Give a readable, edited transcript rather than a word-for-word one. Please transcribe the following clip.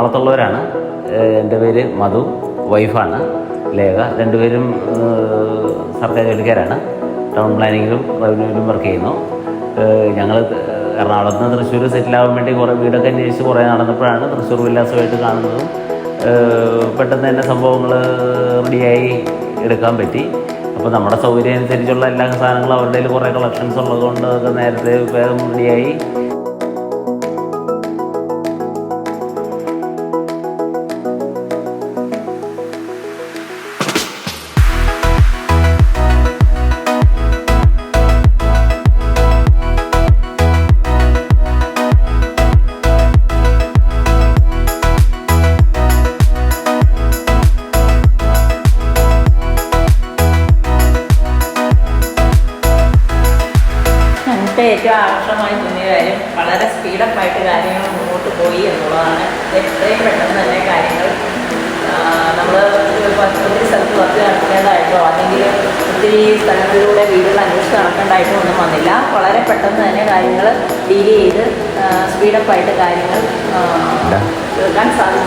എറണാകുളത്തുള്ളവരാണ്. എൻ്റെ പേര് മധു, വൈഫാണ് ലേഖ. രണ്ടുപേരും സർക്കാർ ജോലിക്കാരാണ്. ടൗൺ പ്ലാനിങ്ങിലും റവന്യൂവിലും വർക്ക് ചെയ്യുന്നു. ഞങ്ങൾ എറണാകുളത്ത് നിന്ന് തൃശ്ശൂർ സെറ്റിലാവാൻ വേണ്ടി കുറേ വീടൊക്കെ അന്വേഷിച്ച് കുറേ നടന്നപ്പോഴാണ് തൃശ്ശൂർ വിലാസമായിട്ട് കാണുന്നതും പെട്ടെന്ന് തന്നെ സംഭവങ്ങൾ റെഡിയായി എടുക്കാൻ പറ്റി. അപ്പോൾ നമ്മുടെ സൗകര്യം അനുസരിച്ചുള്ള എല്ലാ സാധനങ്ങളും അവരുടെ കയ്യിൽ കുറേ കളക്ഷൻസ് ഉള്ളതുകൊണ്ട് അതൊക്കെ നേരത്തെ വേഗം റെഡിയായി. ഏറ്റവും ആകർഷകമായി തോന്നിയ കാര്യം വളരെ സ്പീഡപ്പായിട്ട് കാര്യങ്ങൾ മുന്നോട്ട് പോയി എന്നുള്ളതാണ്. എത്രയും പെട്ടെന്ന് തന്നെ കാര്യങ്ങൾ നമ്മൾ ഒത്തിരി സ്ഥലത്ത് വർക്ക് നടത്തേണ്ടതായിട്ടോ അല്ലെങ്കിൽ ഒത്തിരി സ്ഥലങ്ങളിലൂടെ വീടുകൾ അന്വേഷിച്ച് നടക്കേണ്ടതായിട്ടോ ഒന്നും വന്നില്ല. വളരെ പെട്ടെന്ന് തന്നെ കാര്യങ്ങൾ ഡീൽ ചെയ്ത് സ്പീഡപ്പായിട്ട് കാര്യങ്ങൾ തീർക്കാൻ സാധിക്കും.